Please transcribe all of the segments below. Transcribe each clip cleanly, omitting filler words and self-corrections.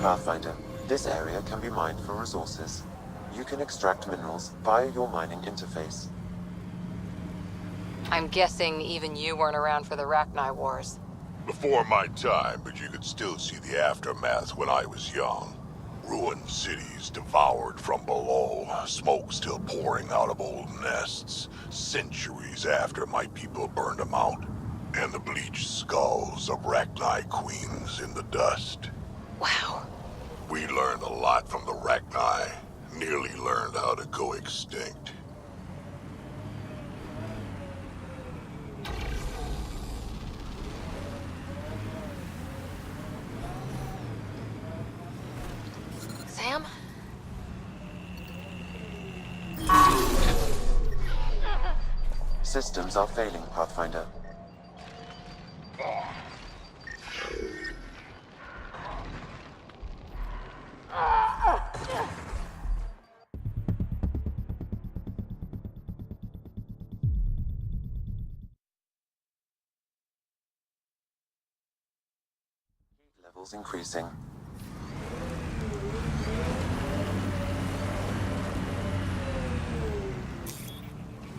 Pathfinder, this area can be mined for resources. You can extract minerals via your mining interface. I'm guessing even you weren't around for the Rachni Wars. Before my time, but you could still see the aftermath when I was young. Ruined cities devoured from below, smoke still pouring out of old nests, centuries after my people burned them out, and the bleached skulls of Rachni queens in the dust. Wow. We learned a lot from the Rachni, nearly learned how to go extinct. Sam? Systems are failing, Pathfinder. Heat levels increasing.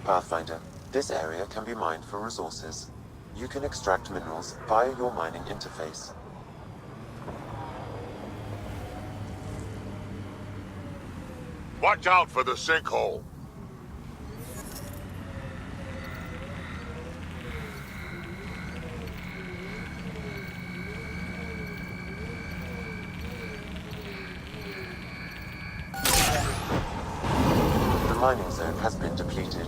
Pathfinder, this area can be mined for resources. You can extract minerals via your mining interface. Watch out for the sinkhole! The mining zone has been depleted.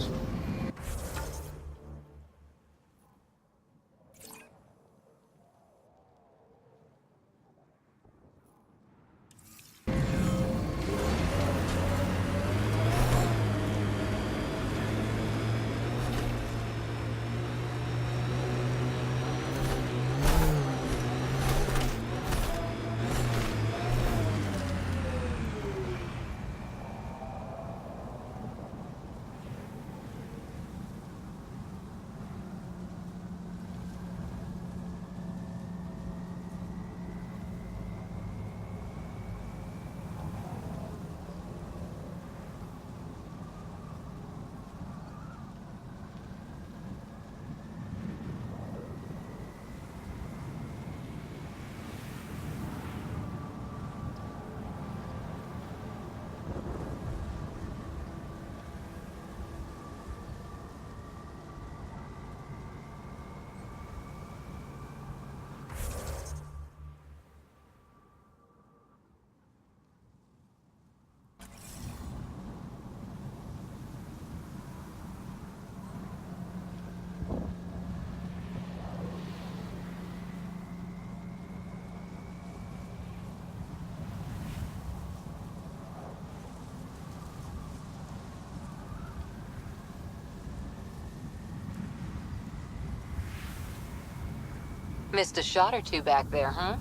Missed a shot or two back there, huh?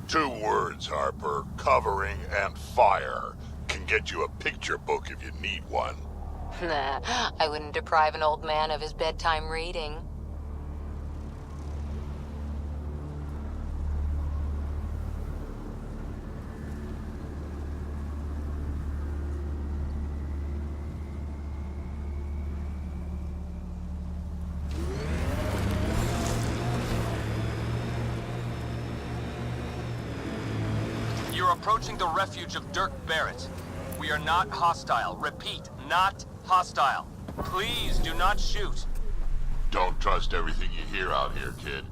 2 words, Harper. Covering and fire. Can get you a picture book if you need one. Nah, I wouldn't deprive an old man of his bedtime reading. You're approaching the refuge of Dirk Barrett. We are not hostile. Repeat, not hostile. Please do not shoot. Don't trust everything you hear out here, kid.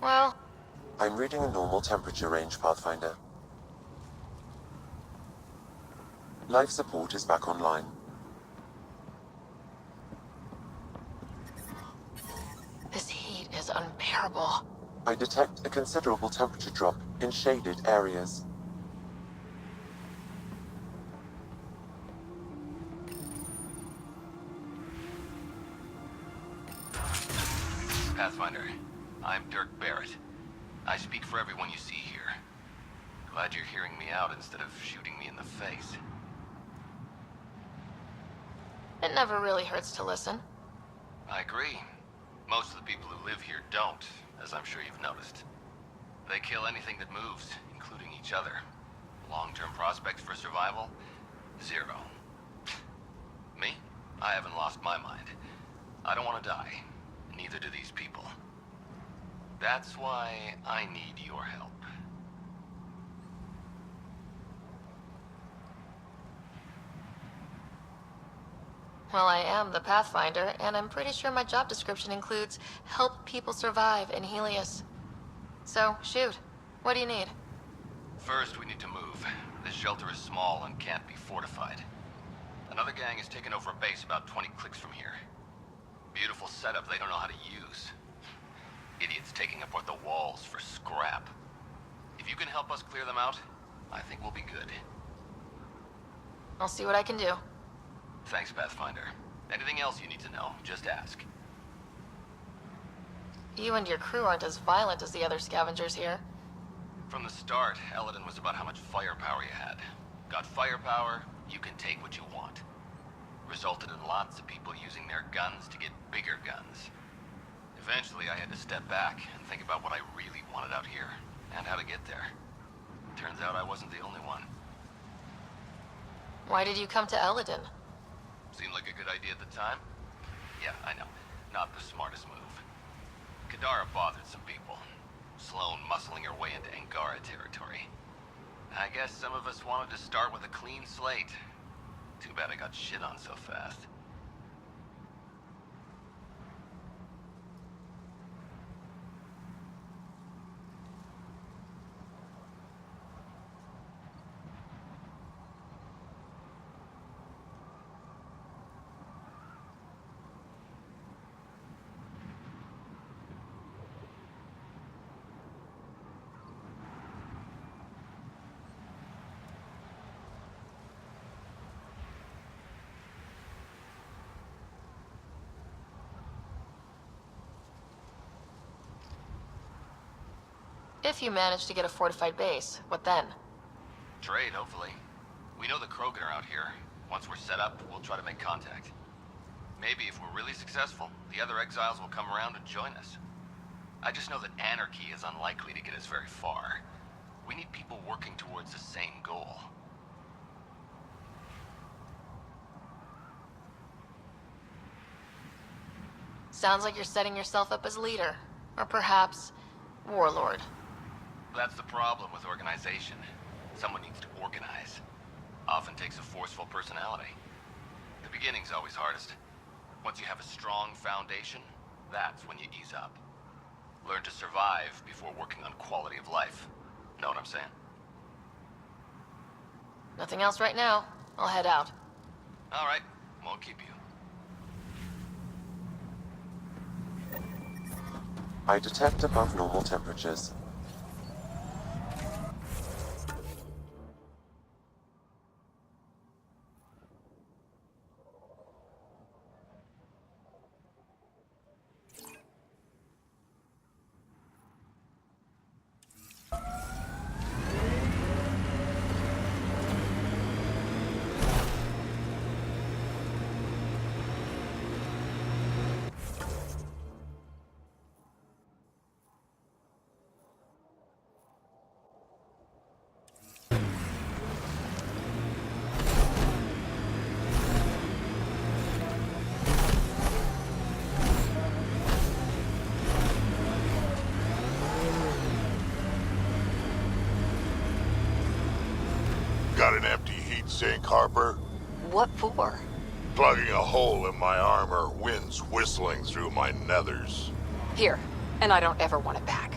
Well, I'm reading a normal temperature range, Pathfinder. Life support is back online. this heat is unbearable. I detect a considerable temperature drop in shaded areas. Pathfinder, I'm Dirk Barrett. I speak for everyone you see here. Glad you're hearing me out instead of shooting me in the face. It never really hurts to listen. I agree. Most of the people who live here don't, as I'm sure you've noticed. They kill anything that moves, including each other. Long-term prospects for survival? Zero. Me? I haven't lost my mind. I don't want to die. Neither do these people. That's why I need your help. Well, I am the Pathfinder, and I'm pretty sure my job description includes help people survive in Helios. So, shoot. What do you need? First, we need to move. This shelter is small and can't be fortified. Another gang has taken over a base about 20 clicks from here. Beautiful setup they don't know how to use. Idiots taking apart the walls for scrap. If you can help us clear them out, I think we'll be good. I'll see what I can do. Thanks, Pathfinder. Anything else you need to know, just ask. You and your crew aren't as violent as the other scavengers here. From the start, Elaaden was about how much firepower you had. Got firepower, you can take what you want. Resulted in lots of people using their guns to get bigger guns. Eventually, I had to step back and think about what I really wanted out here, and how to get there. Turns out I wasn't the only one. Why did you come to Elaaden? Seemed like a good idea at the time? Yeah, I know. Not the smartest move. Kadara bothered some people. Sloane muscling her way into Angara territory. I guess some of us wanted to start with a clean slate. Too bad I got shit on so fast. If you manage to get a fortified base, what then? Trade, hopefully. We know the Krogan are out here. Once we're set up, we'll try to make contact. Maybe if we're really successful, the other exiles will come around and join us. I just know that anarchy is unlikely to get us very far. We need people working towards the same goal. Sounds like you're setting yourself up as leader. Or perhaps, warlord. That's the problem with organization. Someone needs to organize. Often takes a forceful personality. The beginning's always hardest. Once you have a strong foundation, that's when you ease up. Learn to survive before working on quality of life. Know what I'm saying? Nothing else right now. I'll head out. All right, won't keep you. I detect above normal temperatures. Got an empty heat sink, Harper? What for? Plugging a hole in my armor, wind's whistling through my nethers. Here. And I don't ever want it back.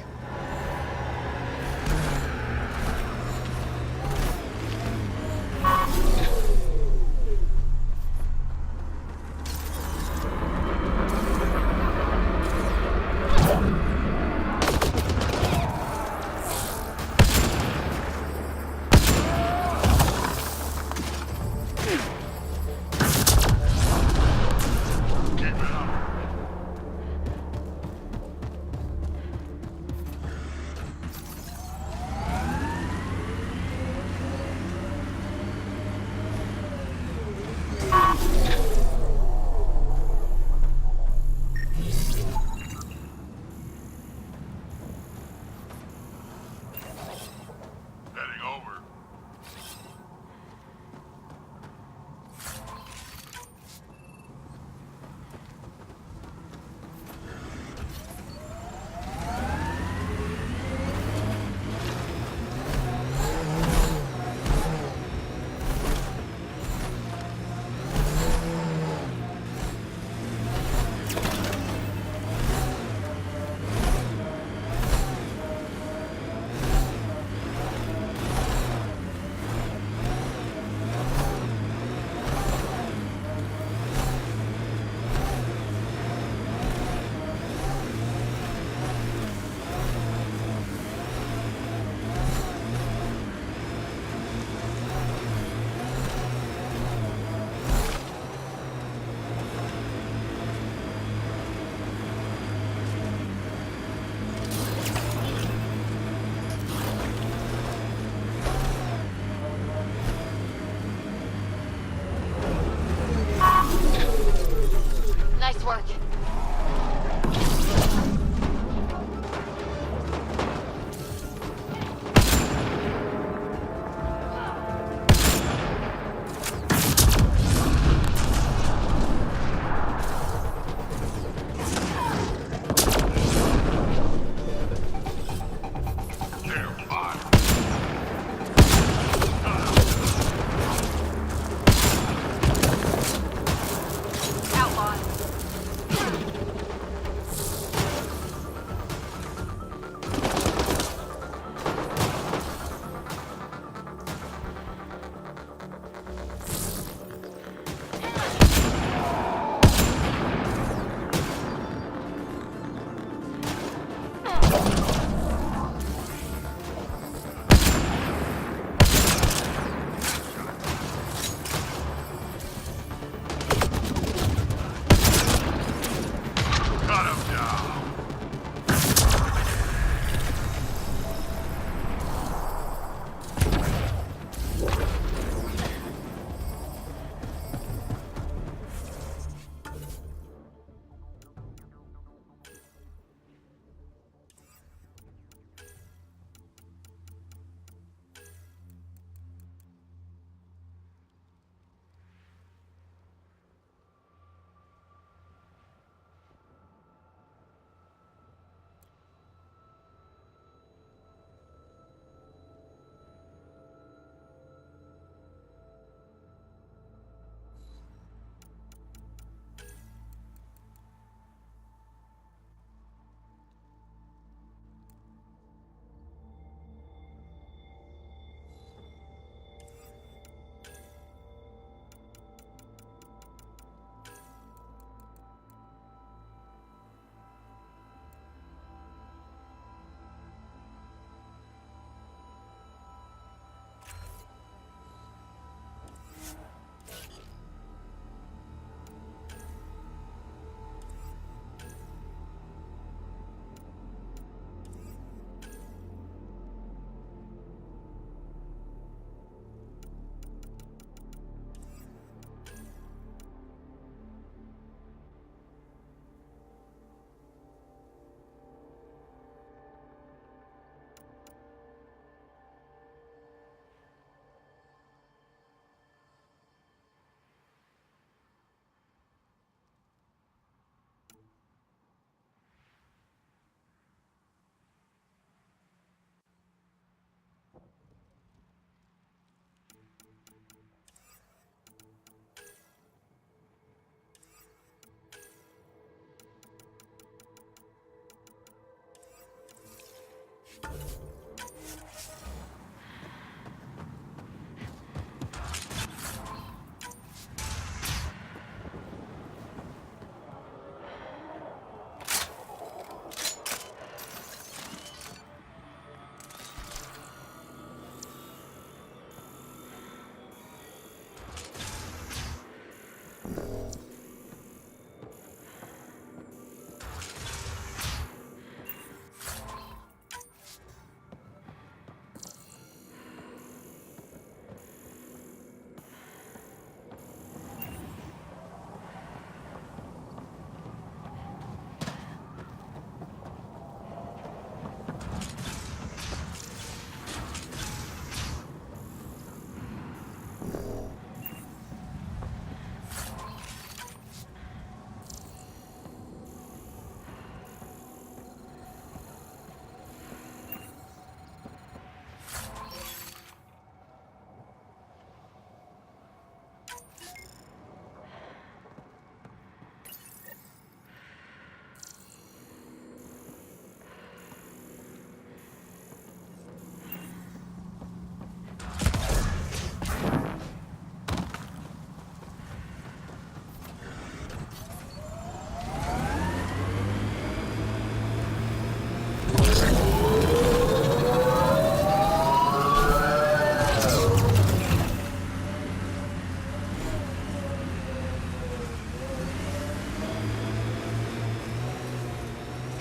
work.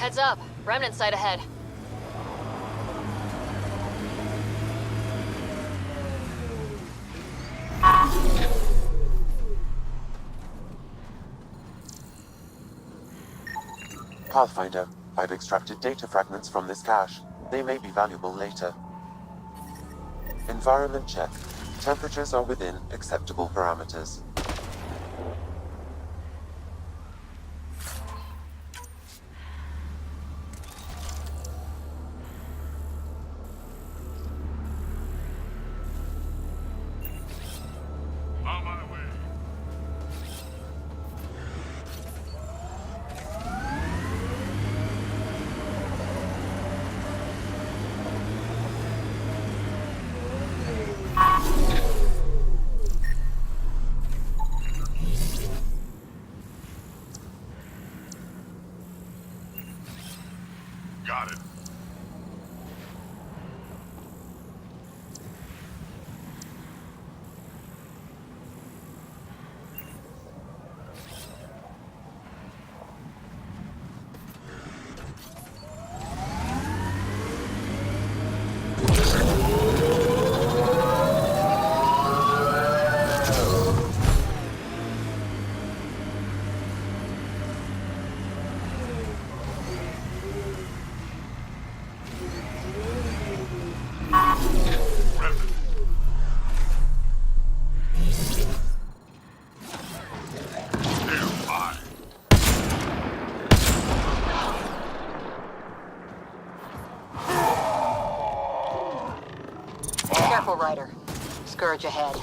Heads up. Remnant site ahead. Pathfinder, I've extracted data fragments from this cache. They may be valuable later. Environment check. Temperatures are within acceptable parameters. On my way. Got it. Careful, Ryder. Scourge ahead.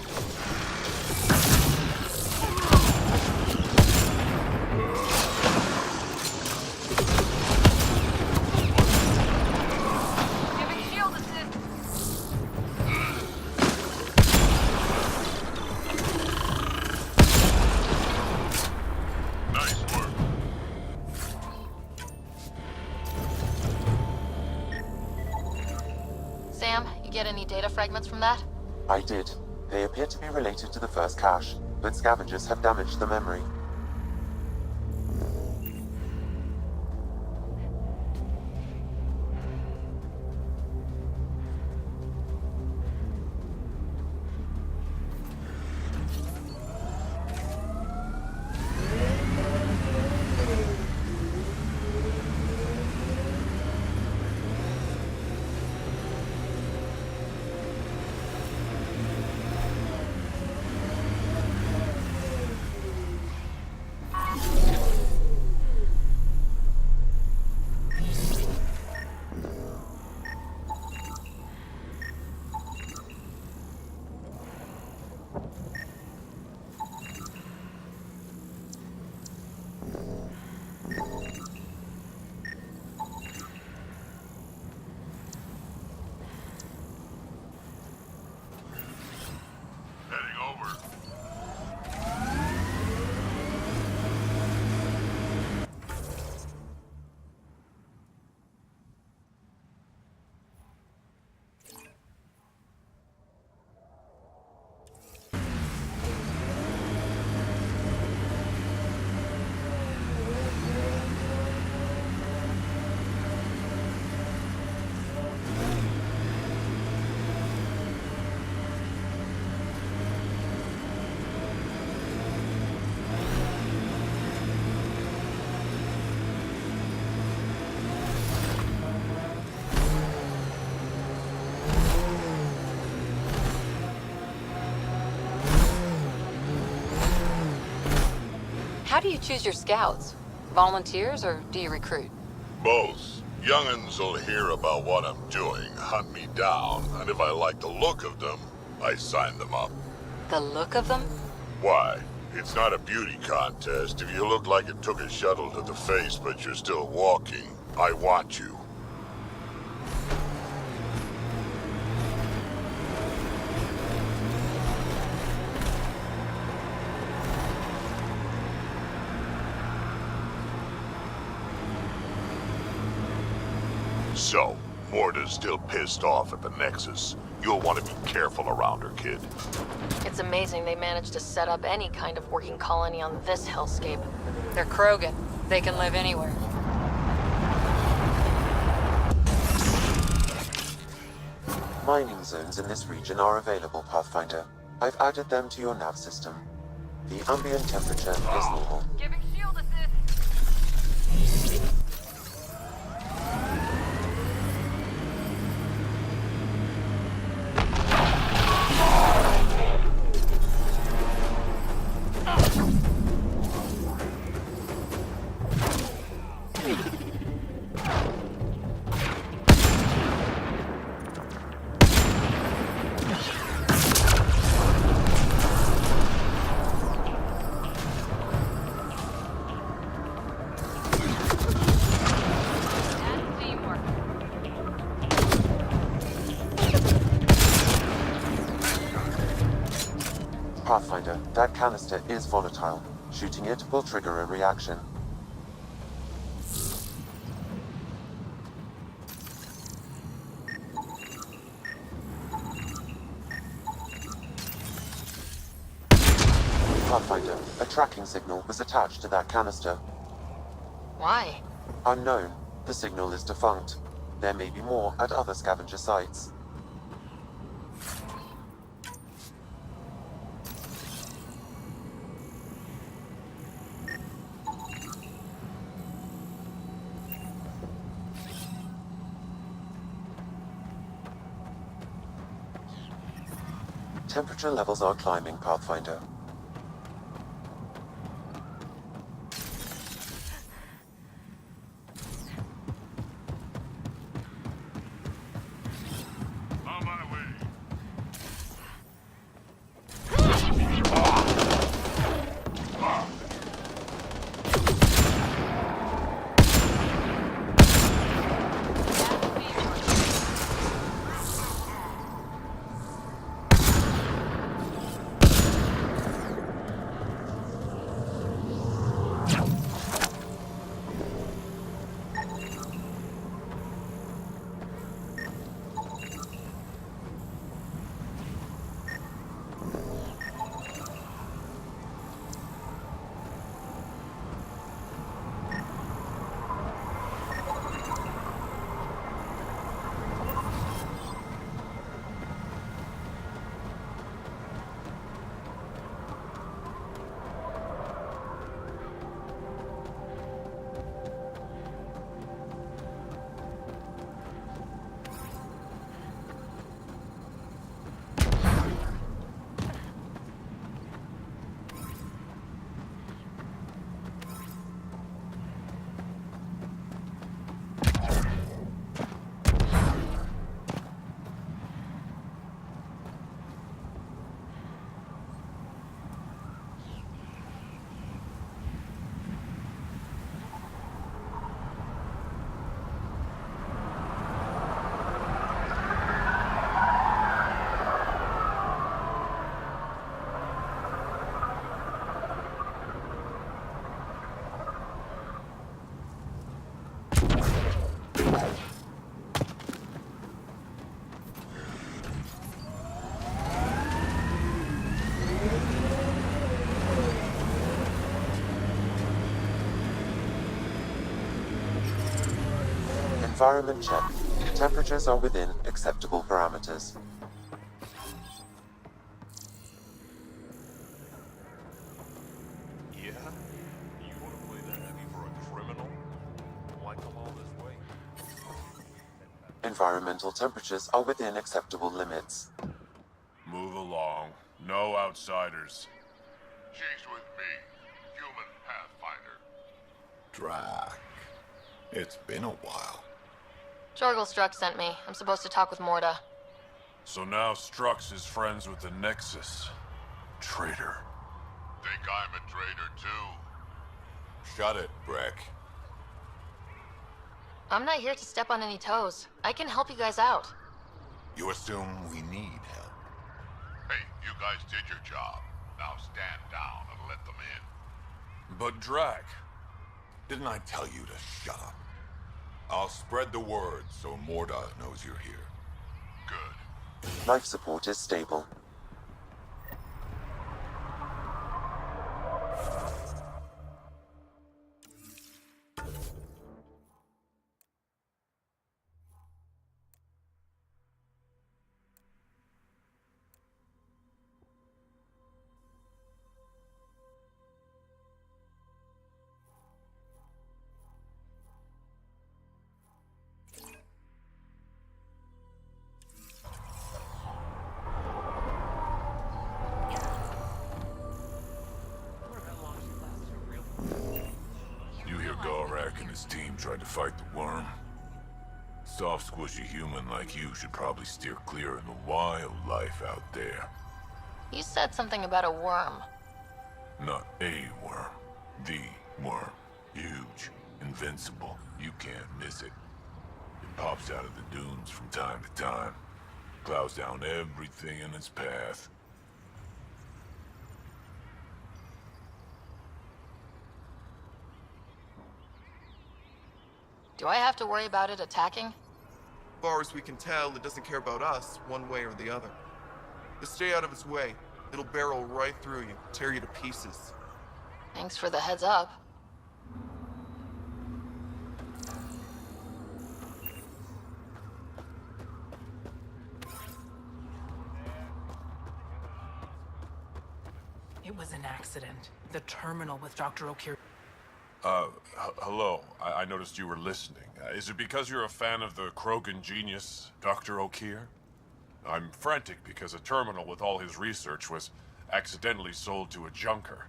Giving shield assist. Nice work. Sam, you get any data fragments from that? I did. They appear to be related to the first cache, but scavengers have damaged the memory. Heading over. How do you choose your scouts? Volunteers or do you recruit? Both. Young'uns will hear about what I'm doing, hunt me down, and if I like the look of them, I sign them up. The look of them? Why? It's not a beauty contest. If you look like it took a shuttle to the face but you're still walking, I want you. So, Morta's still pissed off at the Nexus. You'll want to be careful around her, kid. It's amazing they managed to set up any kind of working colony on this hellscape. They're Krogan. They can live anywhere. Mining zones in this region are available, Pathfinder. I've added them to your nav system. The ambient temperature is normal. Giving shield assist. That canister is volatile. Shooting it will trigger a reaction. Pathfinder, a tracking signal was attached to that canister. Why? Unknown. The signal is defunct. There may be more at other scavenger sites. Temperature levels are climbing, Pathfinder. On my way. Environment check. Temperatures are within acceptable parameters. Yeah? You want to play that heavy for a criminal? Why come all this way? Environmental temperatures are within acceptable limits. Move along. No outsiders. She's with me, human Pathfinder. Drac. It's been a while. Jorgel Struck sent me. I'm supposed to talk with Morda. So now Strux is friends with the Nexus. Traitor. Think I'm a traitor too? Shut it, Breck. I'm not here to step on any toes. I can help you guys out. You assume we need help. Hey, you guys did your job. Now stand down and let them in. But Drac, didn't I tell you to shut up? I'll spread the word so Morda knows you're here. Good. Life support is stable. You hear Gorak and his team tried to fight the worm? Soft, squishy human like you should probably steer clear of the wildlife out there. You said something about a worm. Not a worm. The worm. Huge. Invincible. You can't miss it. It pops out of the dunes from time to time. Plows down everything in its path. Do I have to worry about it attacking? As far as we can tell, it doesn't care about us, one way or the other. Just stay out of its way. It'll barrel right through you, tear you to pieces. Thanks for the heads up. It was an accident. The terminal with Dr. O'Keefe. Hello. I noticed you were listening. Is it because you're a fan of the Krogan genius, Dr. O'Keefe? I'm frantic because a terminal with all his research was accidentally sold to a junker.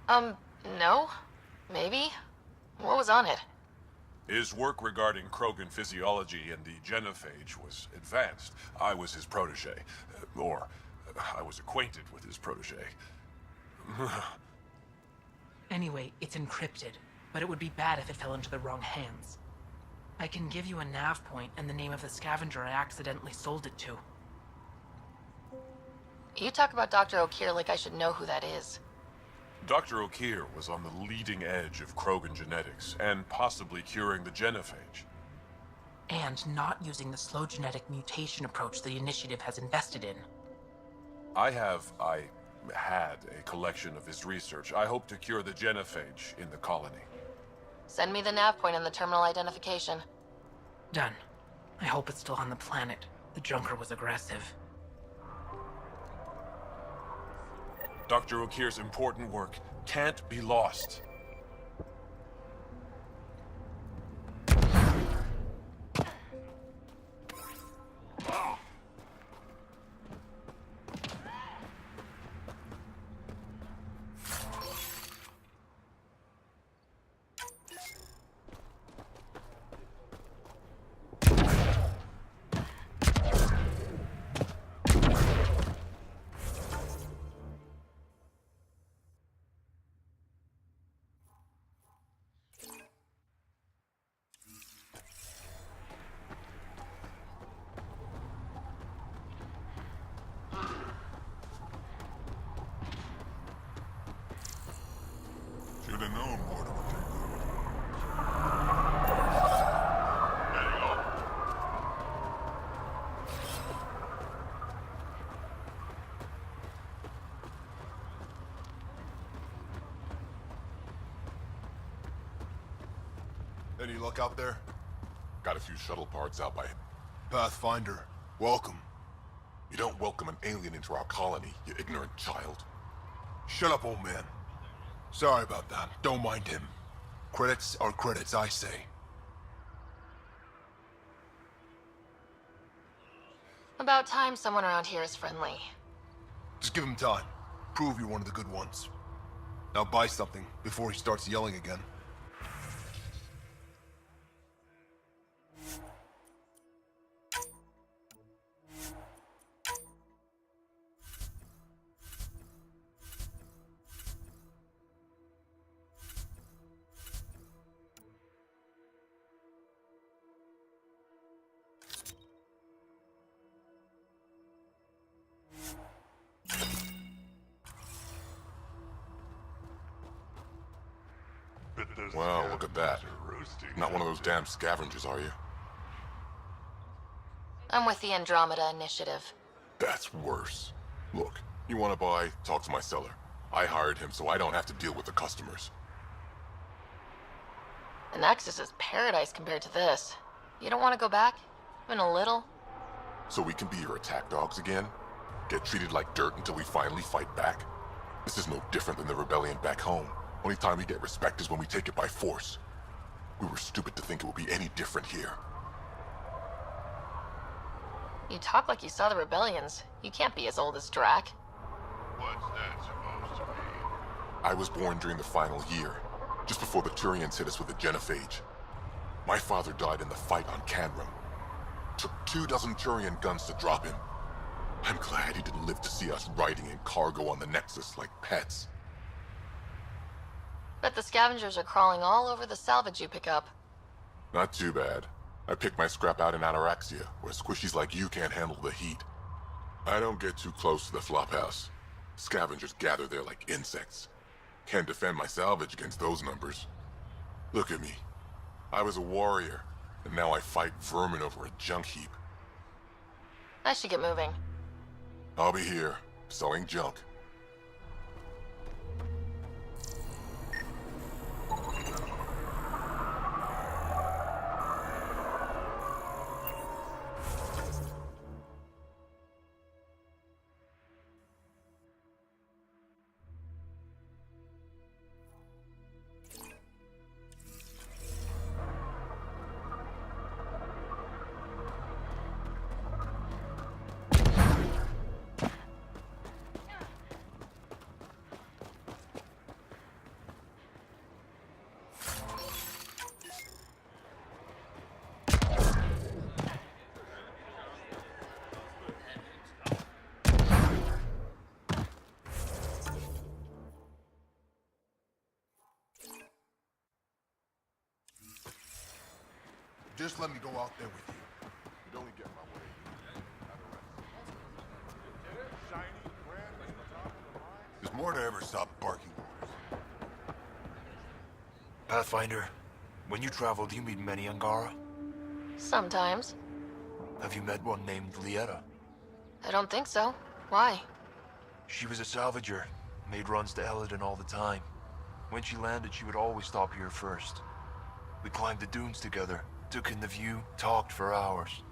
No? Maybe? What was on it? His work regarding Krogan physiology and the genophage was advanced. I was his protege. Or, I was acquainted with his protege. Anyway, it's encrypted, but it would be bad if it fell into the wrong hands. I can give you a nav point and the name of the scavenger I accidentally sold it to. You talk about Dr. O'Keefe like I should know who that is. Dr. O'Keefe was on the leading edge of Krogan genetics, and possibly curing the genophage. And not using the slow genetic mutation approach the Initiative has invested in. I had a collection of his research. I hope to cure the genophage in the colony. Send me the nav point and the terminal identification. Done. I hope it's still on the planet. The junker was aggressive. Dr. O'Keefe's important work can't be lost. Should have known Warder would take Any luck out there? Got a few shuttle parts out by... Pathfinder, welcome. You don't welcome an alien into our colony, you ignorant child. Shut up, old man. Sorry about that. Don't mind him. Credits are credits, I say. About time someone around here is friendly. Just give him time. Prove you're one of the good ones. Now buy something before he starts yelling again. Well, look at that. Not one of those damn scavengers, are you? I'm with the Andromeda Initiative. That's worse. Look, you want to buy, talk to my seller. I hired him so I don't have to deal with the customers. The Nexus is paradise compared to this. You don't want to go back? Even a little? So we can be your attack dogs again? Get treated like dirt until we finally fight back? This is no different than the rebellion back home. Only time we get respect is when we take it by force. We were stupid to think it would be any different here. You talk like you saw the rebellions. You can't be as old as Drac. What's that supposed to mean? I was born during the final year, just before the Turians hit us with the genophage. My father died in the fight on Canrum. Took 24 Turian guns to drop him. I'm glad he didn't live to see us riding in cargo on the Nexus like pets. Bet the scavengers are crawling all over the salvage you pick up. Not too bad. I picked my scrap out in Ataraxia, where squishies like you can't handle the heat. I don't get too close to the flophouse. Scavengers gather there like insects. Can't defend my salvage against those numbers. Look at me. I was a warrior, and now I fight vermin over a junk heap. I should get moving. I'll be here, selling junk. Just let me go out there with you. You'd only get in my way. There's more to ever stop barking orders. Pathfinder, when you travel, do you meet many Angara? Sometimes. Have you met one named Lieta? I don't think so. Why? She was a salvager, made runs to Elaaden all the time. When she landed, she would always stop here first. We climbed the dunes together, took in the view, talked for hours.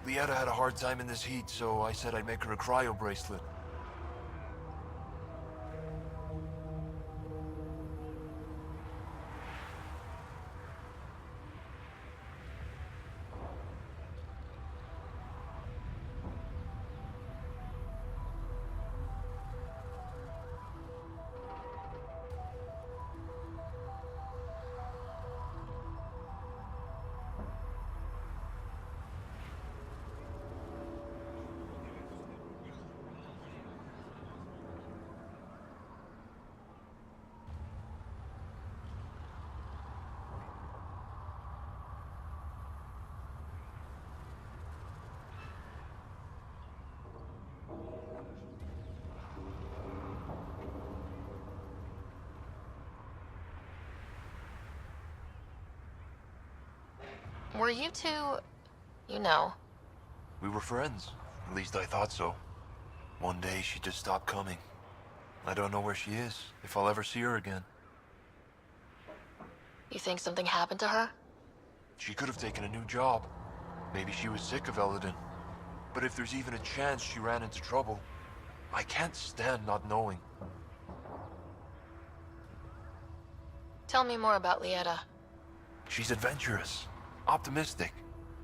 Lieta had a hard time in this heat, so I said I'd make her a cryo bracelet. Were you two... you know? We were friends. At least I thought so. One day she just stopped coming. I don't know where she is, if I'll ever see her again. You think something happened to her? She could have taken a new job. Maybe she was sick of Elaaden. But if there's even a chance she ran into trouble, I can't stand not knowing. Tell me more about Lieta. She's adventurous, optimistic.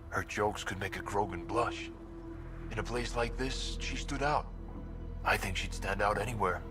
Her jokes could make a Krogan blush. In a place like this, she stood out. I think she'd stand out anywhere.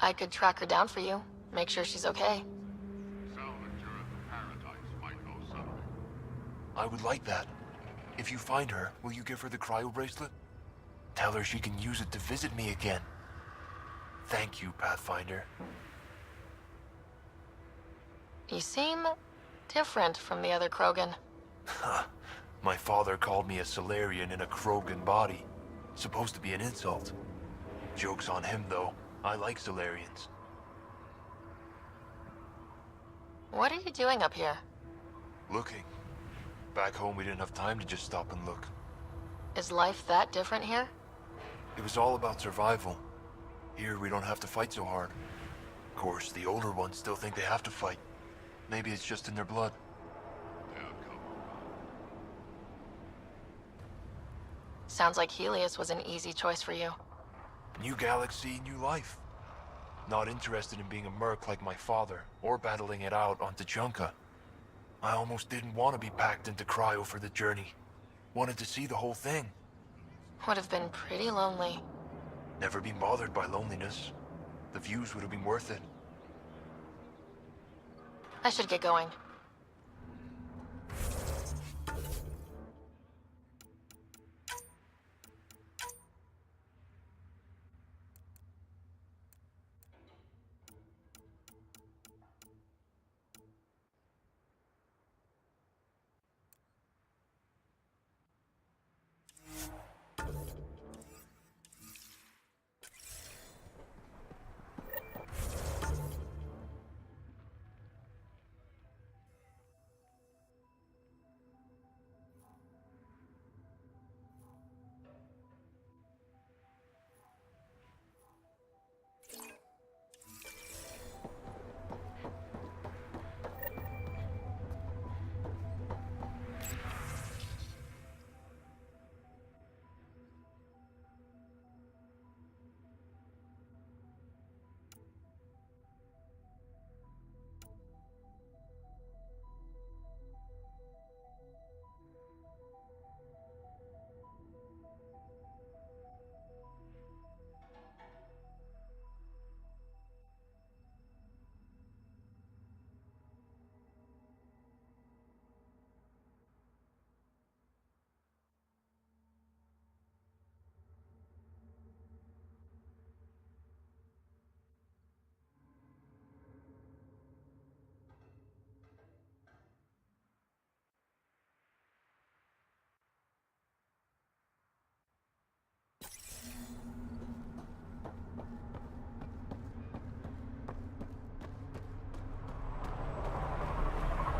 I could track her down for you, make sure she's okay. Salvager of the Paradise might know something. I would like that. If you find her, will you give her the cryo bracelet? Tell her she can use it to visit me again. Thank you, Pathfinder. You seem different from the other Krogan. My father called me a Solarian in a Krogan body. Supposed to be an insult. Joke's on him, though. I like Solarians. What are you doing up here? Looking. Back home, we didn't have time to just stop and look. Is life that different here? It was all about survival. Here, we don't have to fight so hard. Of course, the older ones still think they have to fight. Maybe it's just in their blood. Sounds like Helios was an easy choice for you. New galaxy, new life. Not interested in being a merc like my father, or battling it out on Tachanka. I almost didn't want to be packed into cryo for the journey. Wanted to see the whole thing. Would have been pretty lonely. Never been bothered by loneliness. The views would have been worth it. I should get going.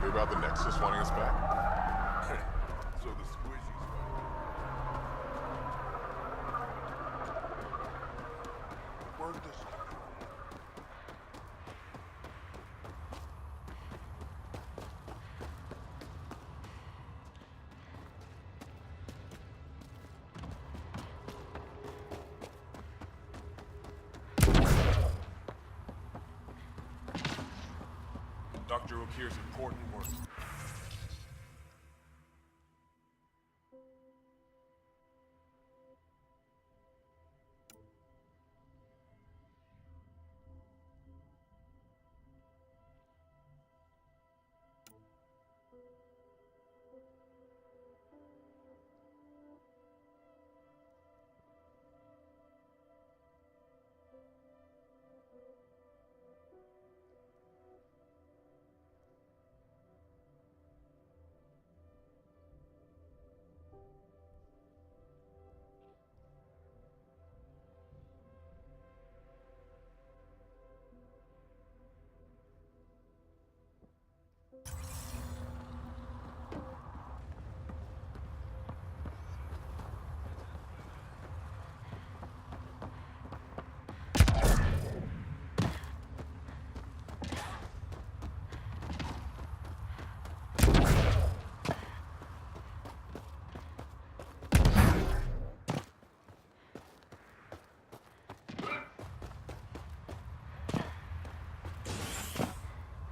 Hear about the Nexus wanting us back? So the squishies. Where did this come from? Dr. O'Keefe's important work.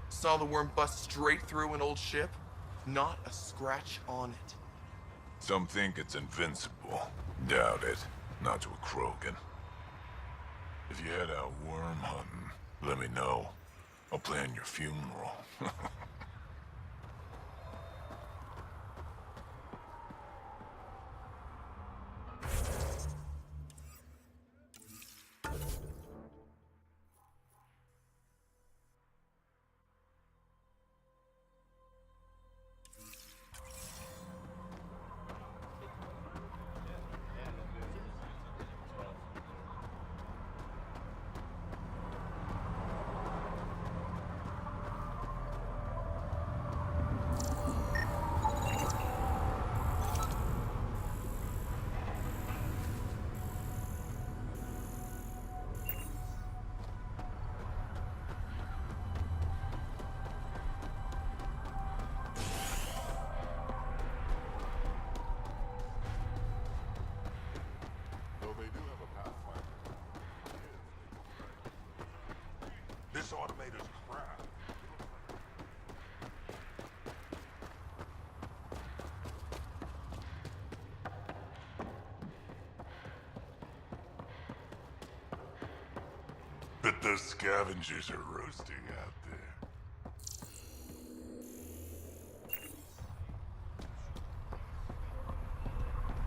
Saw the worm bust straight through an old ship. Not a scratch on it. Some think it's invincible. Doubt it. Not to a Krogan. If you head out worm hunting, Let me know. I'll plan your funeral. This automator's crap. But the scavengers are roasting out there.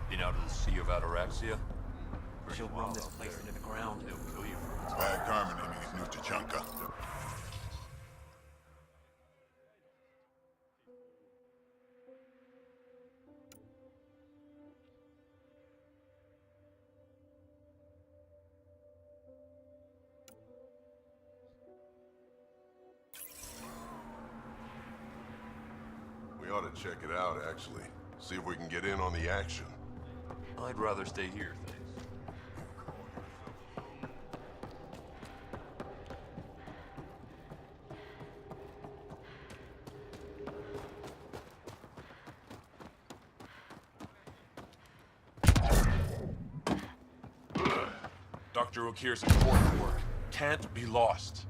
Been out of the Sea of Ataraxia? She'll run this place into the ground. They'll kill you for it. Bad karma naming his new Tachanka. We ought to check it out, actually. See if we can get in on the action. I'd rather stay here, thanks. Dr. Okir's important work can't be lost.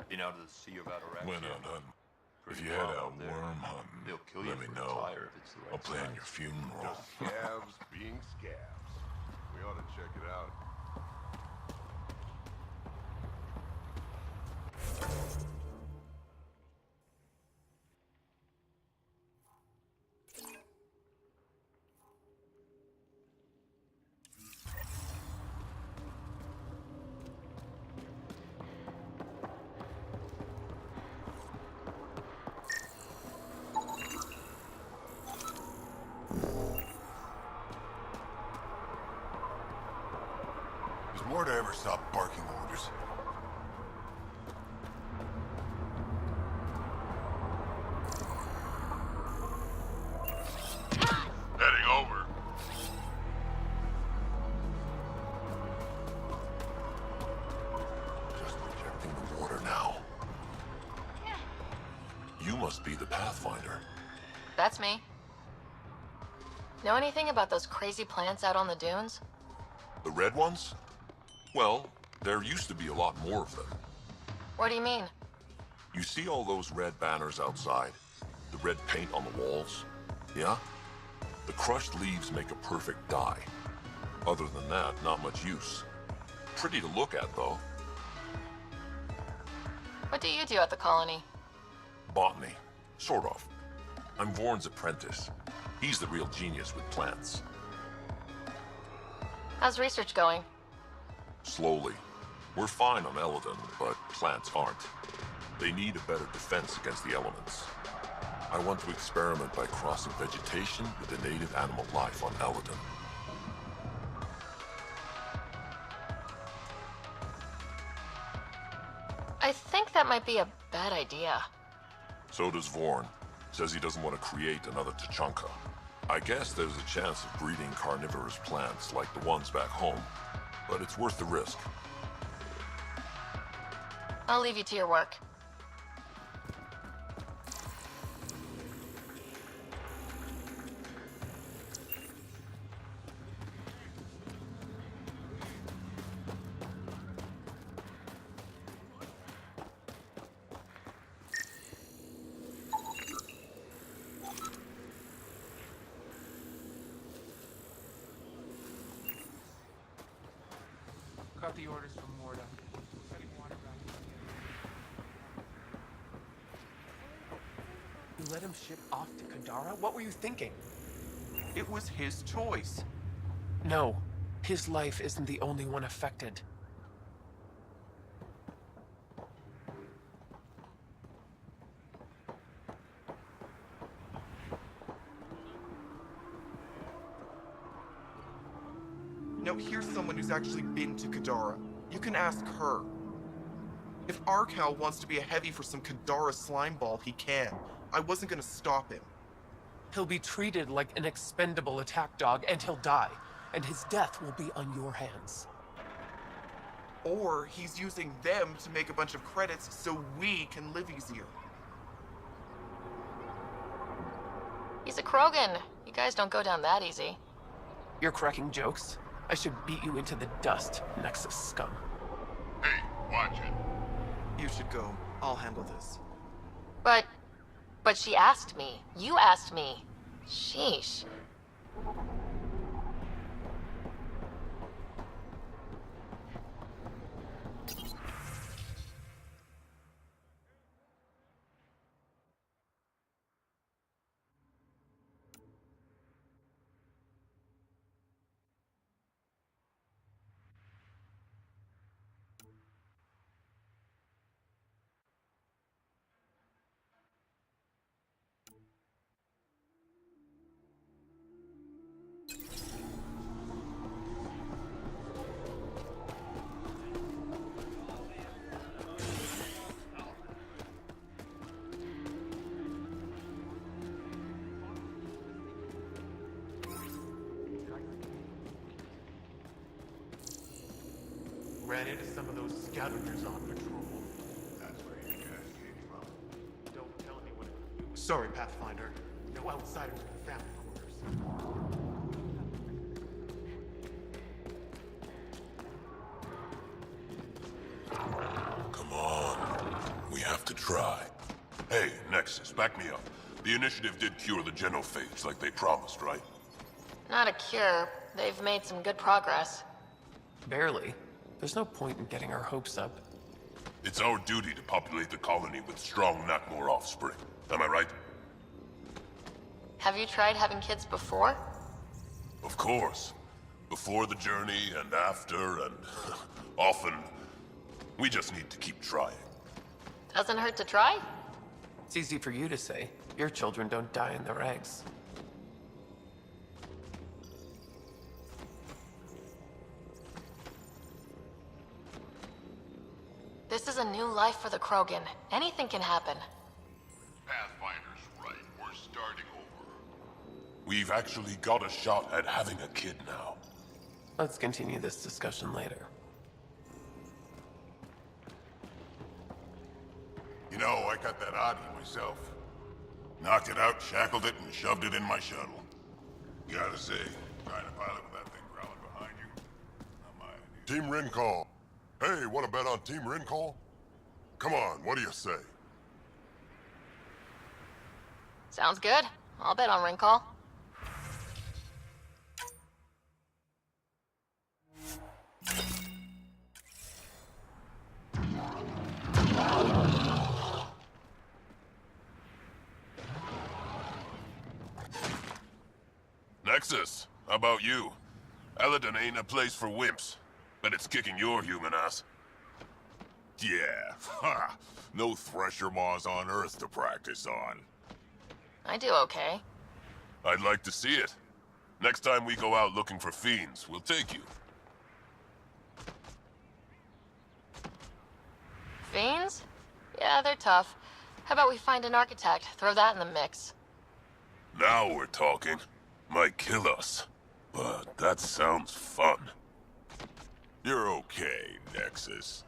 Been out of the Sea of Ataraxia? Went out hunting. If Pretty you head wild out there. worm hunting, They'll kill you let me for a know. tire if it's the right I'll plan size. your funeral. Scabs being scabs. We ought to check it out. Is Morta ever stop barking orders? Heading over. Just rejecting the water now. You must be the Pathfinder. That's me. Know anything about those crazy plants out on the dunes? The red ones? Well, there used to be a lot more of them. What do you mean? You see all those red banners outside? The red paint on the walls? Yeah? The crushed leaves make a perfect dye. Other than that, not much use. Pretty to look at, though. What do you do at the colony? Botany. Sort of. I'm Vorn's apprentice. He's the real genius with plants. How's research going? Slowly. We're fine on Elaaden, but plants aren't. They need a better defense against the elements. I want to experiment by crossing vegetation with the native animal life on Elaaden. I think that might be a bad idea. So does Vorn. Says he doesn't want to create another Tachanka. I guess there's a chance of breeding carnivorous plants like the ones back home, but it's worth the risk. I'll leave you to your work. Got the orders from Morda. Setting water back. You let him ship off to Kadara? What were you thinking? It was his choice. No, his life isn't the only one affected. Now here's someone who's actually been to Kadara. You can ask her. If Arcal wants to be a heavy for some Kadara slimeball, he can. I wasn't gonna stop him. He'll be treated like an expendable attack dog, and he'll die. And his death will be on your hands. Or he's using them to make a bunch of credits so we can live easier. He's a Krogan. You guys don't go down that easy. You're cracking jokes? I should beat you into the dust, Nexus scum. Hey, watch it. You should go. I'll handle this. But she asked me. You asked me. Sheesh. Ran into some of those scavengers on patrol. That's where you guys came from. Don't tell anyone. Sorry, Pathfinder. No outsiders in the family quarters. Come on. We have to try. Hey, Nexus, back me up. The initiative did cure the genophage like they promised, right? Not a cure. They've made some good progress. Barely. There's no point in getting our hopes up. It's our duty to populate the colony with strong Nakmor offspring. Am I right? Have you tried having kids before? Of course. Before the journey and after and often. We just need to keep trying. Doesn't hurt to try? It's easy for you to say. Your children don't die in their eggs. This is a new life for the Krogan. Anything can happen. Pathfinder's right. We're starting over. We've actually got a shot at having a kid now. Let's continue this discussion later. You know, I got that Audi myself. Knocked it out, shackled it, and shoved it in my shuttle. Gotta say, trying to pilot with that thing growling behind you, not my idea. Team Rincall. Hey, wanna bet on Team Rincall? Come on, what do you say? Sounds good. I'll bet on Rincall. Nexus, how about you? Elaaden ain't a place for wimps, but it's kicking your human ass. Yeah, ha! No thresher maws on Earth to practice on. I do okay. I'd like to see it. Next time we go out looking for fiends, we'll take you. Fiends? Yeah, they're tough. How about we find an architect, throw that in the mix? Now we're talking. Might kill us, but that sounds fun. You're okay, Nexus.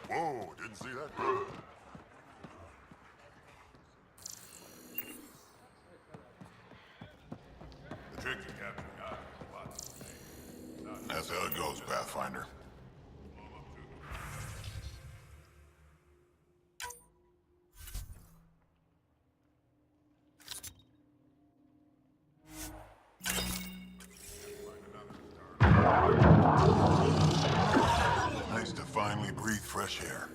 Whoa, didn't see that. The trick to capturing lots of things. That's how it goes, Pathfinder. fresh air.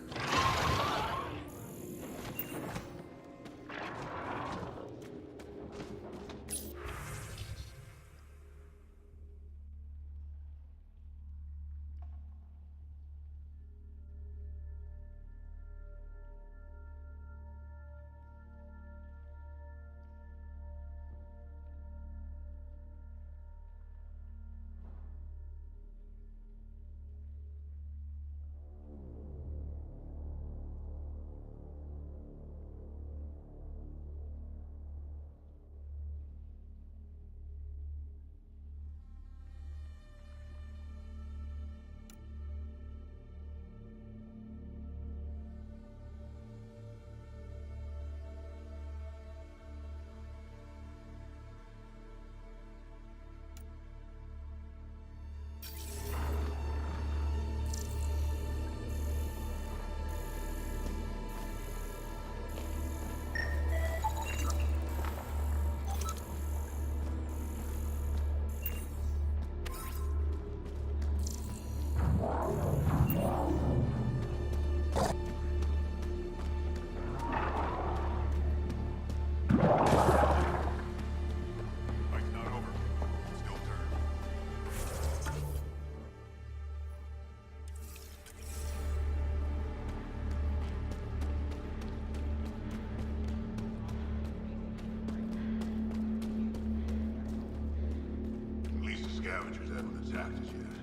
Scavengers haven't attacked us yet.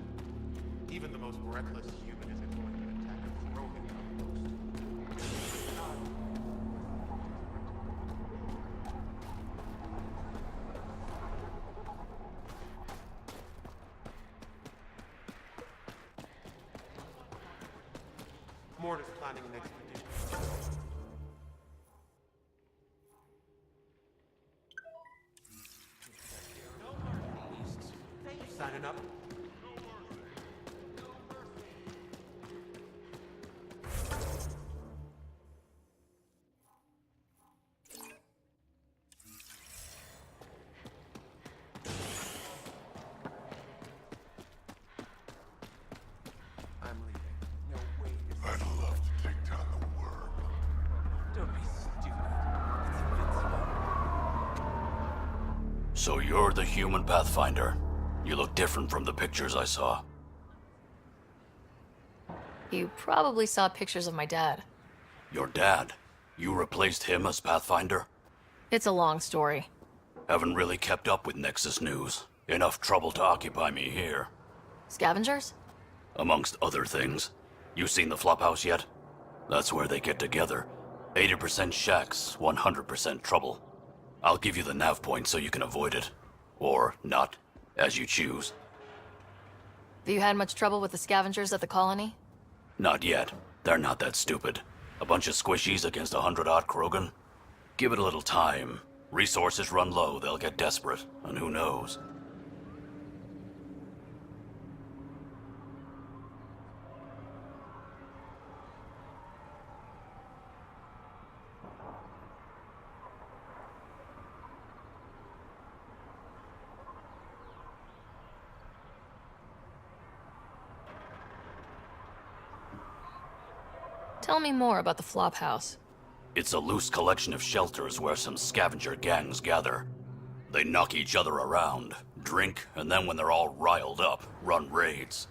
Even the most reckless human isn't going to attack a Krogan outpost. Mort is planning an expedition. Signing up. I'm leaving. No way. I'd love to take down the worm. Don't be stupid. It's invincible. So you're the human Pathfinder. You look different from the pictures I saw. You probably saw pictures of my dad. Your dad? You replaced him as Pathfinder? It's a long story. Haven't really kept up with Nexus news. Enough trouble to occupy me here. Scavengers? Amongst other things. You seen the Flophouse yet? That's where they get together. 80% shacks, 100% trouble. I'll give you the nav point so you can avoid it. Or not. As you choose. Have you had much trouble with the scavengers at the colony? Not yet. They're not that stupid. A bunch of squishies against 100-odd Krogan? Give it a little time. Resources run low, they'll get desperate, and who knows? Tell me more about the Flophouse. It's a loose collection of shelters where some scavenger gangs gather. They knock each other around, drink, and then when they're all riled up, run raids.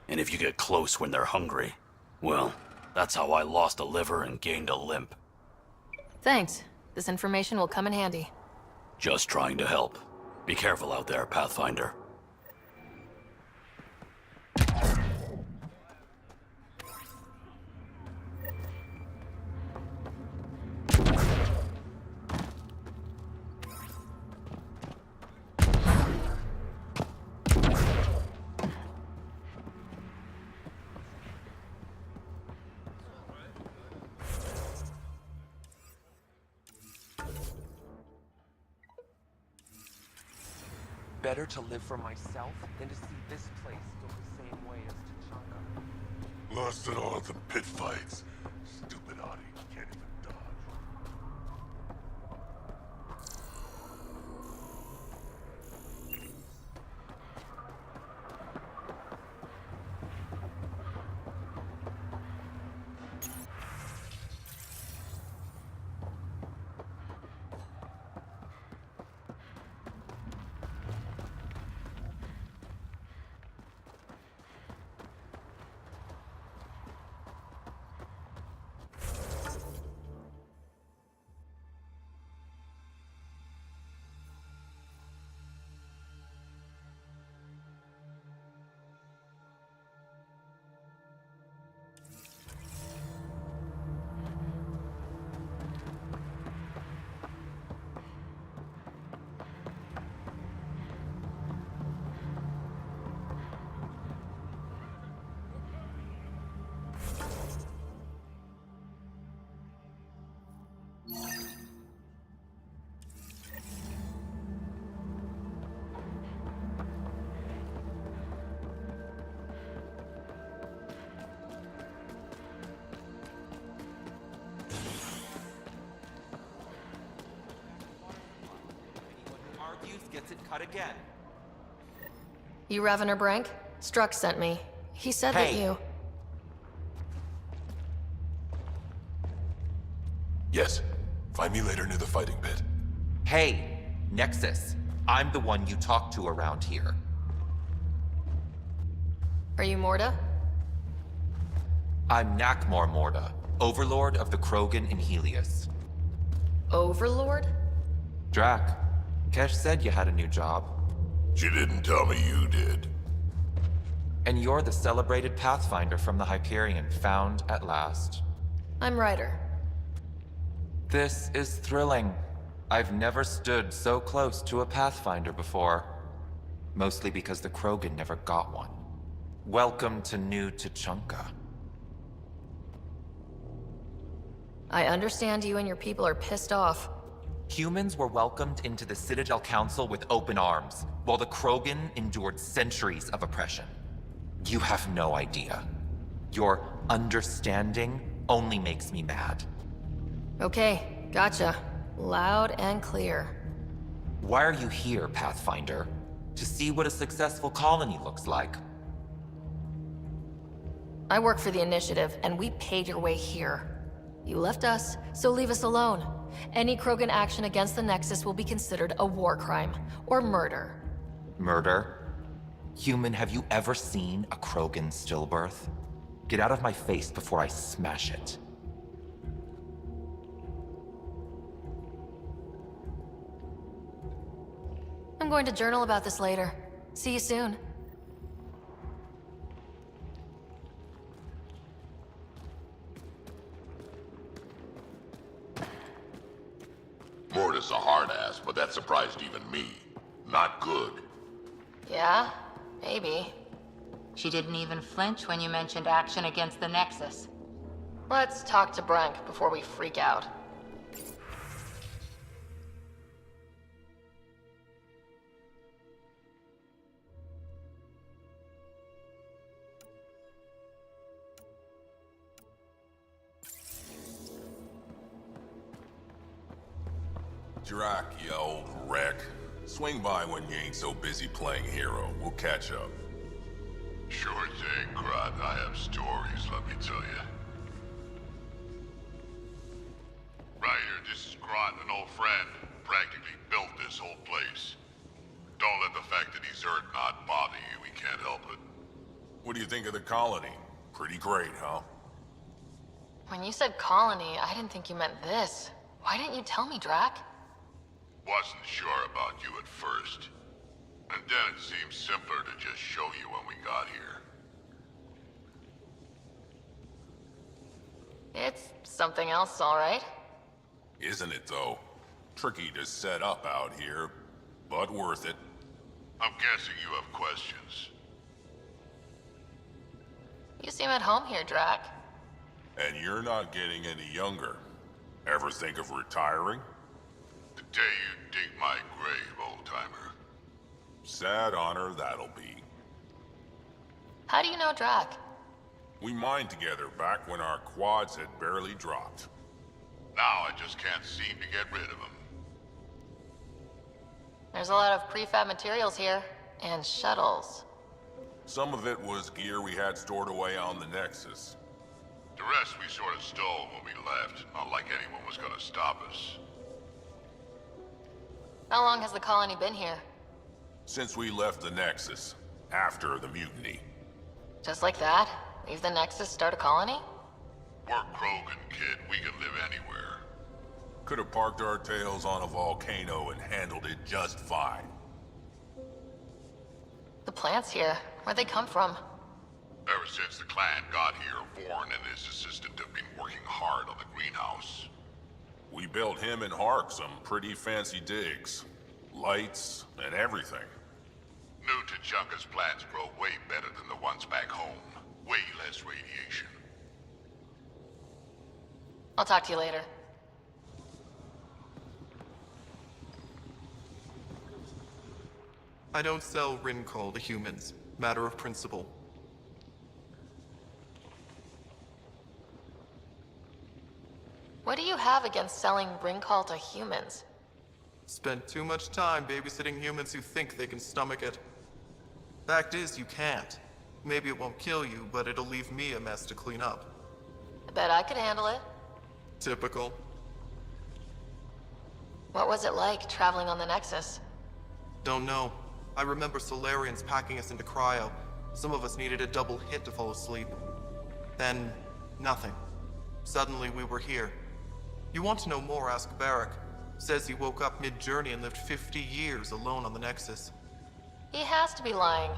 And if you get close when they're hungry, well, that's how I lost a liver and gained a limp. Thanks. This information will come in handy. Just trying to help. Be careful out there, Pathfinder. Better to live for myself than to see this place go the same way as T'Chaka. Lost it all at the pit fights. Stupid Audi can't even dodge. gets it cut again. You Revener Brank? Struck sent me. He said that Hey. you... Yes. Find me later near the fighting pit. Hey, Nexus. I'm the one you talk to around here. Are you Morda? I'm Nakmor Morda, Overlord of the Krogan in Helios. Overlord? Drac, Kesh said you had a new job. She didn't tell me you did. And you're the celebrated Pathfinder from the Hyperion, found at last. I'm Ryder. This is thrilling. I've never stood so close to a Pathfinder before. Mostly because the Krogan never got one. Welcome to New Tuchanka. I understand you and your people are pissed off. Humans were welcomed into the Citadel Council with open arms, while the Krogan endured centuries of oppression. You have no idea. Your understanding only makes me mad. Okay, gotcha. Loud and clear. Why are you here, Pathfinder? To see what a successful colony looks like. I work for the Initiative, and we paid your way here. You left us, so leave us alone. Any Krogan action against the Nexus will be considered a war crime, or murder. Murder? Human, have you ever seen a Krogan stillbirth? Get out of my face before I smash it. I'm going to journal about this later. See you soon. Morda's a hard ass, but that surprised even me. Not good. Yeah? Maybe. She didn't even flinch when you mentioned action against the Nexus. Let's talk to Brank before we freak out. Drac, you old wreck. Swing by when you ain't so busy playing hero. We'll catch up. Sure thing, Crud. I have stories, let me tell you. Ryder, this is Crud, an old friend. Practically built this whole place. Don't let the fact that he's hurt not bother you. We can't help it. What do you think of the colony? Pretty great, huh? When you said colony, I didn't think you meant this. Why didn't you tell me, Drac? Wasn't sure about you at first. And then it seemed simpler to just show you when we got here. It's something else, all right? Isn't it, though? Tricky to set up out here, but worth it. I'm guessing you have questions. You seem at home here, Drac. And you're not getting any younger. Ever think of retiring? The day you dig my grave, old-timer. Sad honor that'll be. How do you know Drac? We mined together back when our quads had barely dropped. Now I just can't seem to get rid of him. There's a lot of prefab materials here, and shuttles. Some of it was gear we had stored away on the Nexus. The rest we sort of stole when we left, not like anyone was gonna stop us. How long has the colony been here? Since we left the Nexus, after the mutiny. Just like that? Leave the Nexus, start a colony? We're Krogan, kid. We can live anywhere. Could have parked our tails on a volcano and handled it just fine. The plants here, where'd they come from? Ever since the clan got here, Vorn and his assistant have been working hard on the greenhouse. We built him and Hark some pretty fancy digs. Lights and everything. New Tuchanka's plants grow way better than the ones back home. Way less radiation. I'll talk to you later. I don't sell Rincol to humans. Matter of principle. What do you have against selling Rincol to humans? Spent too much time babysitting humans who think they can stomach it. Fact is, you can't. Maybe it won't kill you, but it'll leave me a mess to clean up. I bet I could handle it. Typical. What was it like traveling on the Nexus? Don't know. I remember Solarians packing us into cryo. Some of us needed a double hit to fall asleep. Then, nothing. Suddenly we were here. You want to know more, ask Barrack. Says he woke up mid-journey and lived 50 years alone on the Nexus. He has to be lying.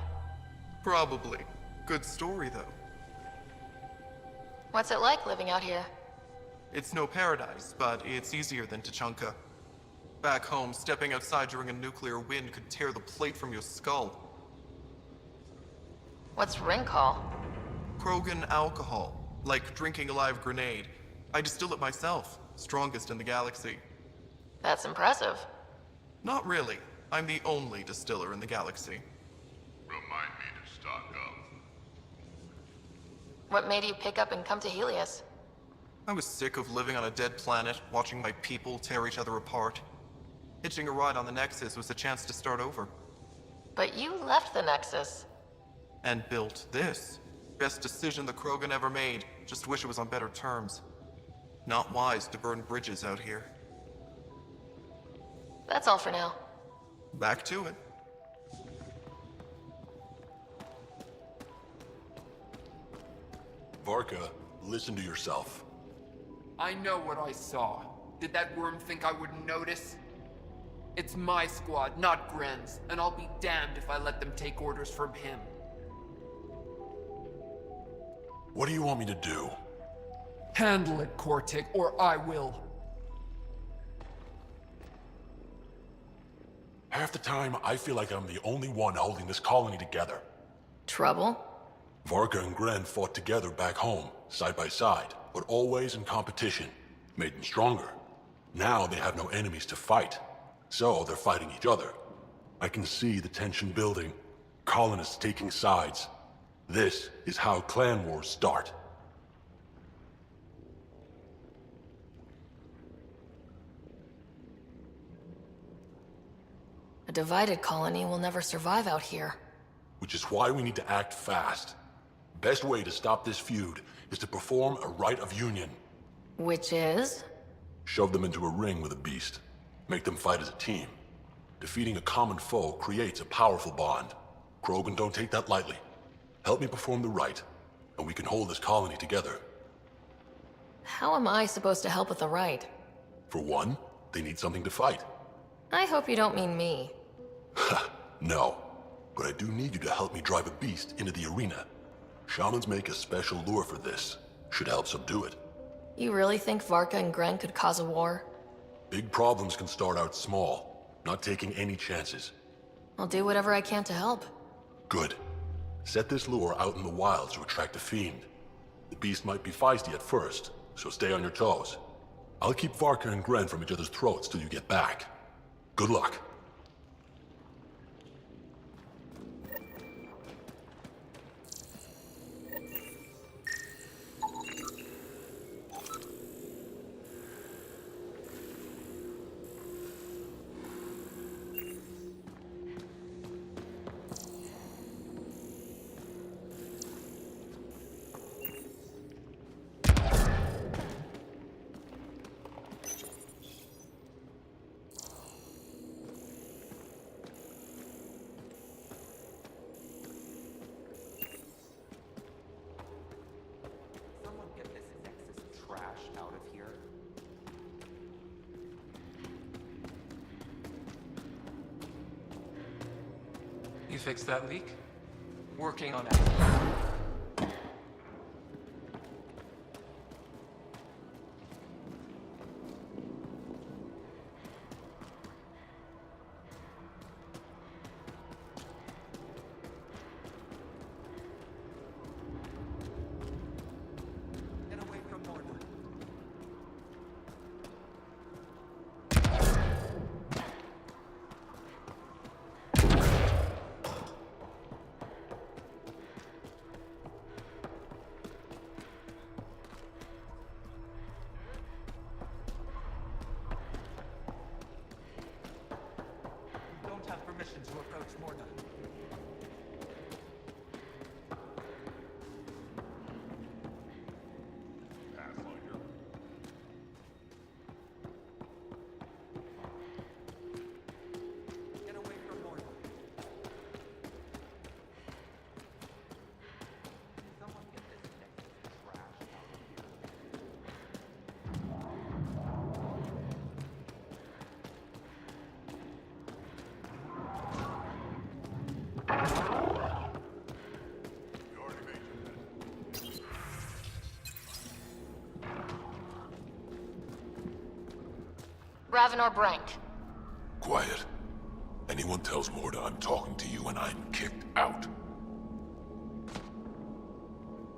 Probably. Good story, though. What's it like living out here? It's no paradise, but it's easier than Tachanka. Back home, stepping outside during a nuclear wind could tear the plate from your skull. What's Rincall? Krogan alcohol. Like drinking a live grenade. I distill it myself. Strongest in the galaxy. That's impressive. Not really. I'm the only distiller in the galaxy. Remind me to stock up. What made you pick up and come to Helios? I was sick of living on a dead planet, watching my people tear each other apart. Hitching a ride on the Nexus was a chance to start over. But you left the Nexus. And built this. Best decision the Krogan ever made. Just wish it was on better terms. Not wise to burn bridges out here. That's all for now. Back to it. Varka, listen to yourself. I know what I saw. Did that worm think I wouldn't notice? It's my squad, not Gren's, and I'll be damned if I let them take orders from him. What do you want me to do? Handle it, Cortic, or I will. Half the time, I feel like I'm the only one holding this colony together. Trouble? Varka and Gren fought together back home, side by side, but always in competition. Made them stronger. Now they have no enemies to fight, so they're fighting each other. I can see the tension building, colonists taking sides. This is how clan wars start. A divided colony will never survive out here. Which is why we need to act fast. Best way to stop this feud is to perform a rite of union. Which is? Shove them into a ring with a beast. Make them fight as a team. Defeating a common foe creates a powerful bond. Krogan don't take that lightly. Help me perform the rite, and we can hold this colony together. How am I supposed to help with the rite? For one, they need something to fight. I hope you don't mean me. No, but I do need you to help me drive a beast into the arena. Shamans make a special lure for this. Should help subdue it. You really think Varka and Gren could cause a war? Big problems can start out small, not taking any chances. I'll do whatever I can to help. Good. Set this lure out in the wilds to attract a fiend. The beast might be feisty at first, so stay on your toes. I'll keep Varka and Gren from each other's throats till you get back. Good luck. You fixed that leak? Working on it. Get away from Morna. Ravenor Brank. Quiet. Anyone tells Morda I'm talking to you and I'm kicked out.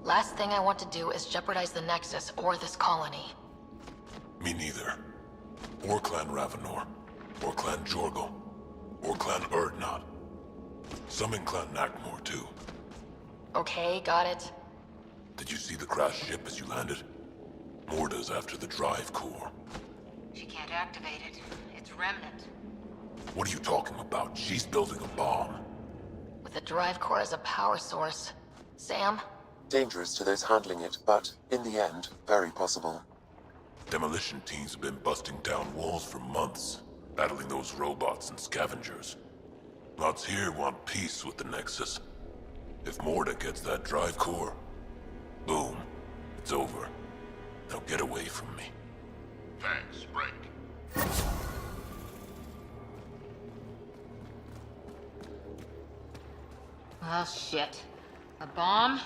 Last thing I want to do is jeopardize the Nexus or this colony. Me neither. Or Clan Ravenor. Or Clan Jorgal. Or Clan Urdnot. Some in Clan Nakmor, too. Okay, got it. Did you see the crashed ship as you landed? Morda's after the drive core. She can't activate it. It's Remnant. What are you talking about? She's building a bomb. With the drive core as a power source. Sam? Dangerous to those handling it, but, in the end, very possible. Demolition teams have been busting down walls for months, battling those robots and scavengers. Lots here want peace with the Nexus. If Morda gets that drive core, boom, it's over. Now get away from me. Thanks, Break. Oh, shit. A bomb?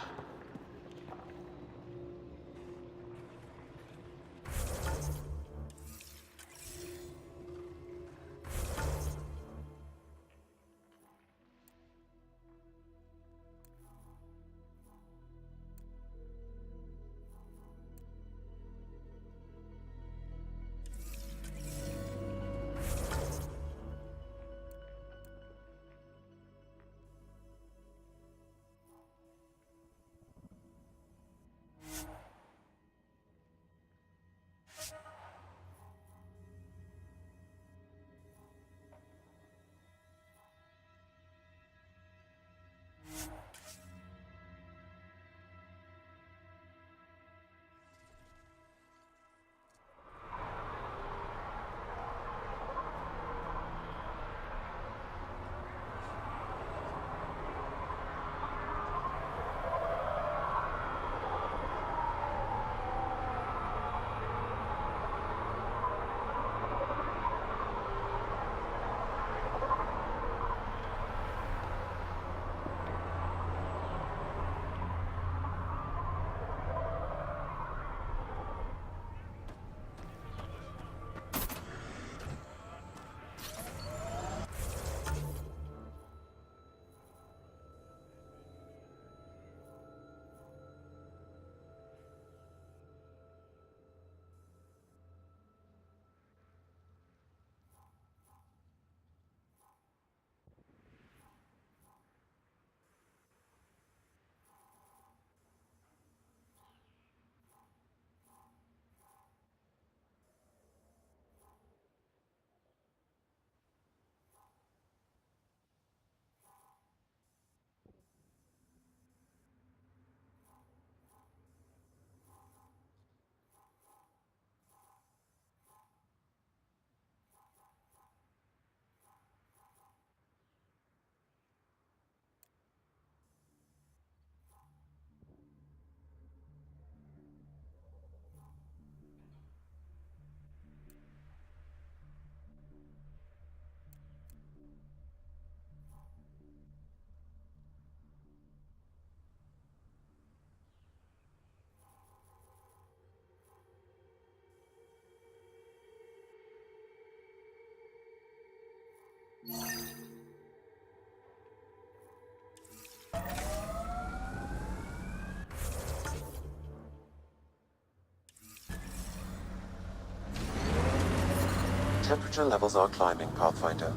Temperature levels are climbing, Pathfinder.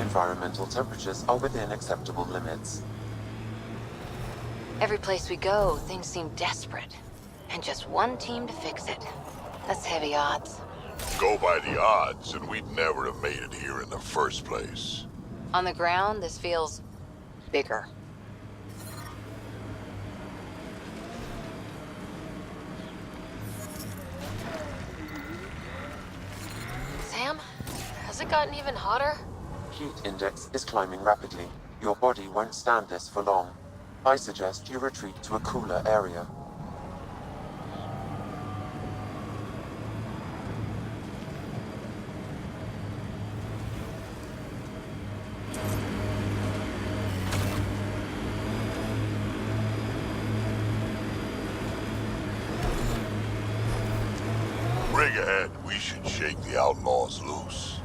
Environmental temperatures are within acceptable limits. Every place we go, things seem desperate. And just one team to fix it. That's heavy odds. Go by the odds, and we'd never have made it here in the first place. On the ground, this feels bigger. Sam? Has it gotten even hotter? Heat index is climbing rapidly. Your body won't stand this for long. I suggest you retreat to a cooler area. shake the outlaws loose.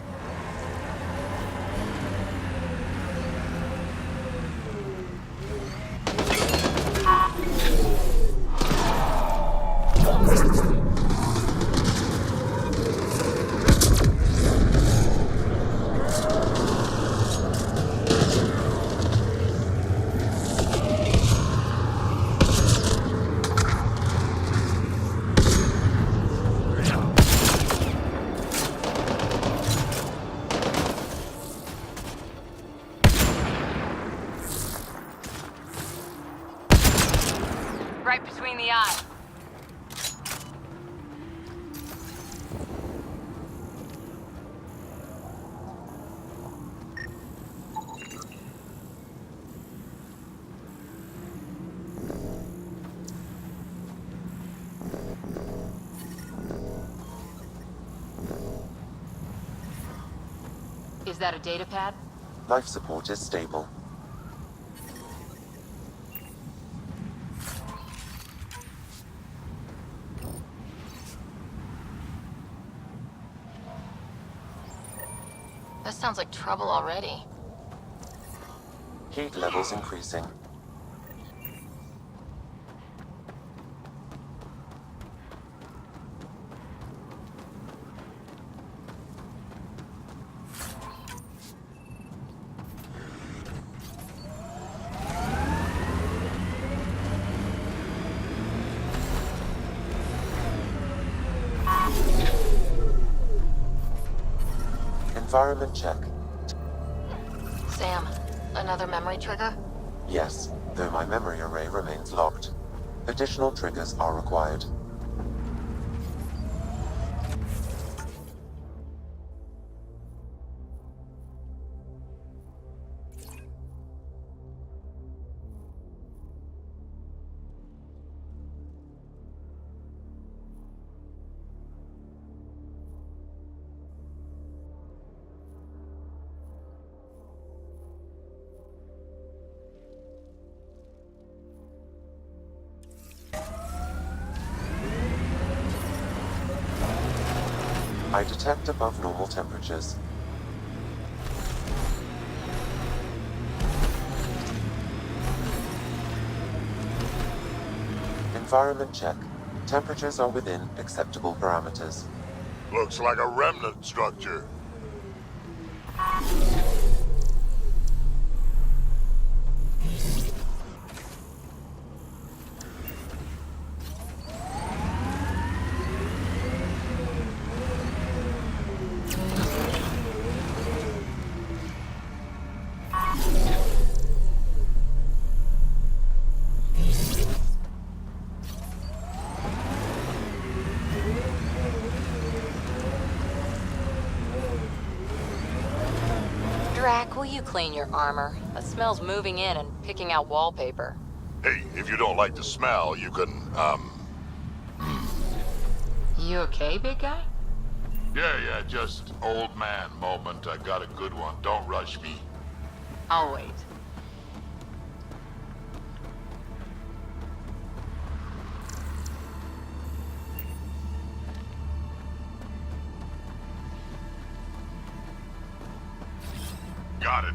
Right between the eyes. Is that a data pad? Life support is stable. That sounds like trouble already. Heat levels increasing. Environment check. Sam, another memory trigger? Yes, though my memory array remains locked. Additional triggers are required. I detect above normal temperatures. Environment check. Temperatures are within acceptable parameters. Looks like a remnant structure. Drac, will you clean your armor? That smells moving in and picking out wallpaper. Hey, if you don't like the smell, you can, You okay, big guy? Yeah, just old man moment. I got a good one. Don't rush me. I'll wait. Got it.